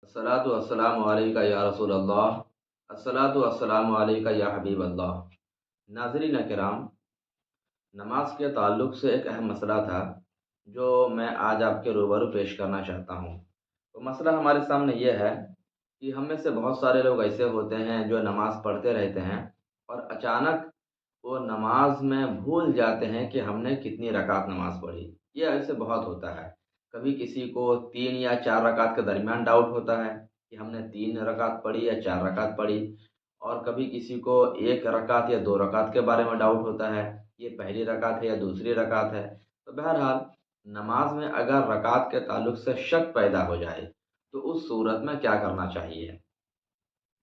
अस्सलातु वस्सलामु अलैका या रसूल अल्लाह। अस्सलातु वस्सलामु अलैका या हबीब अल्लाह। नाज़रीन किराम, नमाज के ताल्लुक़ से एक अहम मसला था जो मैं आज आपके रूबरू पेश करना चाहता हूँ। तो मसला हमारे सामने ये है कि हम में से बहुत सारे लोग ऐसे होते हैं जो नमाज़ पढ़ते रहते हैं और अचानक वो नमाज में भूल जाते हैं कि हमने कितनी रकात नमाज पढ़ी। ये ऐसे बहुत होता है। कभी किसी को 3 या 4 रकात के दरमियान डाउट होता है कि हमने 3 रकात पढ़ी या 4 रकात पढ़ी, और कभी किसी को 1 रकात या 2 रकात के बारे में डाउट होता है, ये पहली रकात है या दूसरी रकात है। तो बहरहाल नमाज में अगर रकात के ताल्लुक से शक पैदा हो जाए तो उस सूरत में क्या करना चाहिए?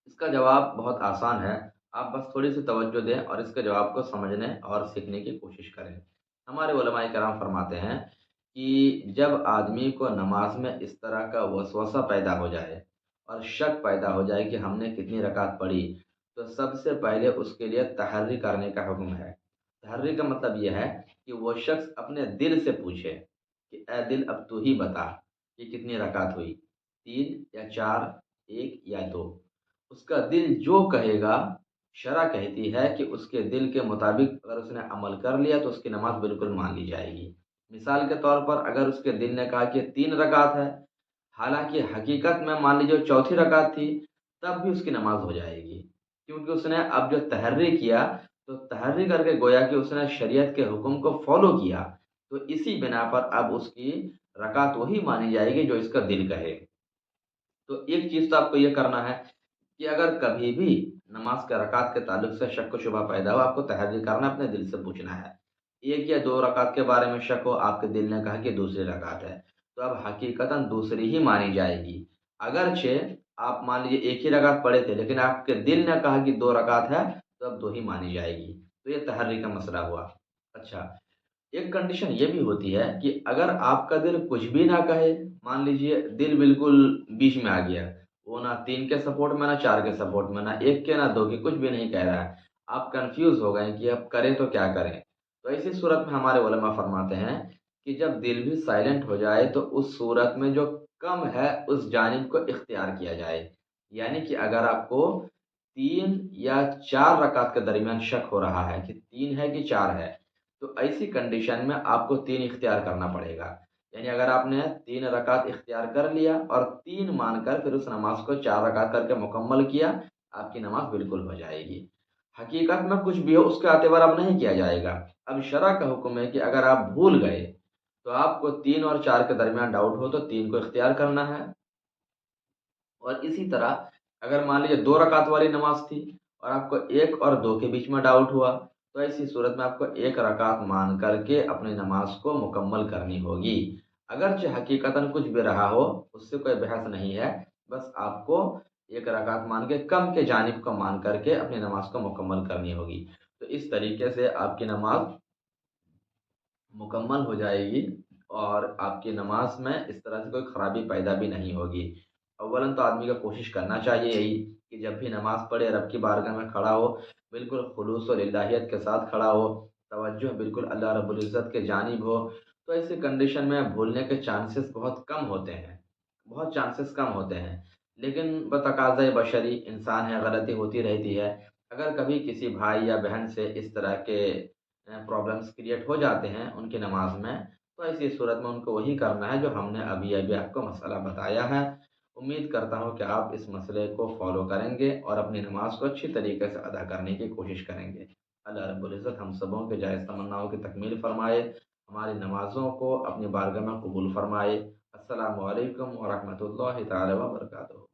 इसका जवाब बहुत आसान है। आप बस थोड़ी-सी तवज्जो दें और इसके जवाब को समझने और सीखने की कोशिश करें। हमारे उलमाए कराम फरमाते हैं कि जब आदमी को नमाज में इस तरह का वसवसा पैदा हो जाए और शक पैदा हो जाए कि हमने कितनी रकात पढ़ी, तो सबसे पहले उसके लिए तहर्री करने का हुक्म है। तहर्री का मतलब ये है कि वो शख्स अपने दिल से पूछे कि ऐ दिल अब तू ही बता कि कितनी रकात हुई, 3 या 4, 1 या 2। उसका दिल जो कहेगा, शरअ कहती है कि उसके दिल के मुताबिक अगर उसने अमल कर लिया तो उसकी नमाज़ बिल्कुल मान ली जाएगी। मिसाल के तौर पर अगर उसके दिल ने कहा कि 3 रकात है, हालाँकि हकीकत में मान लीजिए वो चौथी रकात थी, तब भी उसकी नमाज़ हो जाएगी। क्योंकि उसने अब जो तहर्री किया, तो तहर्री करके गोया कि उसने शरीयत के हुक्म को फ़ॉलो किया, तो इसी बिना पर अब उसकी रकात वही मानी जाएगी जो इसका दिल कहे। तो एक चीज़ तो आपको ये करना है कि अगर कभी भी नमाज के रकात के ताल्लुक से शक व शुबा पैदा हो, आपको तहरीर करना है, अपने दिल से पूछना है। 1 या 2 रकात के बारे में शक हो, आपके दिल ने कहा कि दूसरी रकात है, तो अब हकीकतन दूसरी ही मानी जाएगी। अगरचे आप मान लीजिए 1 ही रकात पढ़े थे, लेकिन आपके दिल ने कहा कि 2 रकात है, तो अब 2 ही मानी जाएगी। तो ये तहर्री का मसला हुआ। अच्छा, एक कंडीशन ये भी होती है कि अगर आपका दिल कुछ भी ना कहे, मान लीजिए दिल बिल्कुल बीच में आ गया, वो ना 3 के सपोर्ट में, ना 4 के सपोर्ट में, ना 1 के, ना 2 के, कुछ भी नहीं कह रहा है। आप कन्फ्यूज़ हो गए कि अब करें तो क्या करें? तो ऐसी सूरत में हमारे उलमा फरमाते हैं कि जब दिल भी साइलेंट हो जाए तो उस सूरत में जो कम है उस जानिब को इख्तियार किया जाए। यानी कि अगर आपको 3 या 4 रकात के दरमियान शक हो रहा है कि 3 है कि 4 है, तो ऐसी कंडीशन में आपको 3 इख्तियार करना पड़ेगा। यानी अगर आपने 3 रकात इख्तियार कर लिया और 3 मानकर फिर उस नमाज़ को 4 रकात करके मुकम्मल किया, आपकी नमाज़ बिल्कुल हो जाएगी। हकीकत में कुछ भी हो उसका एतबार अब नहीं किया जाएगा। अब शरअ का हुक्म है कि अगर आप भूल गए, तो आपको 3 और 4 के दरमियान डाउट हो तो 3 को इख्तियार करना है। और इसी तरह अगर मान लीजिए 2 रकात वाली नमाज़ थी और आपको 1 और 2 के बीच में डाउट हुआ, तो ऐसी सूरत में आपको 1 रकात मान कर के अपनी नमाज़ को मुकम्मल करनी होगी। अगरचे हकीकतन कुछ भी रहा हो, उससे कोई बहस नहीं है, बस आपको 1 रकात मान के कम के जानिब को मान कर के अपनी नमाज़ को मुकम्मल करनी होगी। तो इस तरीके से आपकी नमाज़ मुकम्मल हो जाएगी और आपकी नमाज में इस तरह से कोई ख़राबी पैदा भी नहीं होगी। अव्वलन तो आदमी को कोशिश करना चाहिए यही कि जब भी नमाज़ पढ़े रब की बारगाह में खड़ा हो, बिल्कुल खुलूस और लिल्लाहियत के साथ खड़ा हो, तवज्जो बिल्कुल अल्लाह रब्बुल इज़्ज़त के जानिब हो, तो ऐसी कंडीशन में भूलने के चांसेस बहुत कम होते हैं, बहुत चांसेस कम होते हैं। लेकिन बतकाज़ाए बशरी इंसान है, गलती होती रहती है। अगर कभी किसी भाई या बहन से इस तरह के प्रॉब्लम्स क्रिएट हो जाते हैं उनकी नमाज़ में, तो ऐसी सूरत में उनको वही करना है जो हमने अभी-अभी आपको मसला बताया है। उम्मीद करता हूँ कि आप इस मसले को फ़ॉलो करेंगे और अपनी नमाज़ को अच्छी तरीके से अदा करने की कोशिश करेंगे। अल्लाह रब्बुल इज़्ज़त हम सबों के जायज़ तमन्नाओं की तकमील फ़रमाए, हमारी नमाज़ों को अपनी बारगाह में कबूल फ़रमाए। अस्सलामु अलैकुम व रहमतुल्लाहि तआला व बरकातुहू।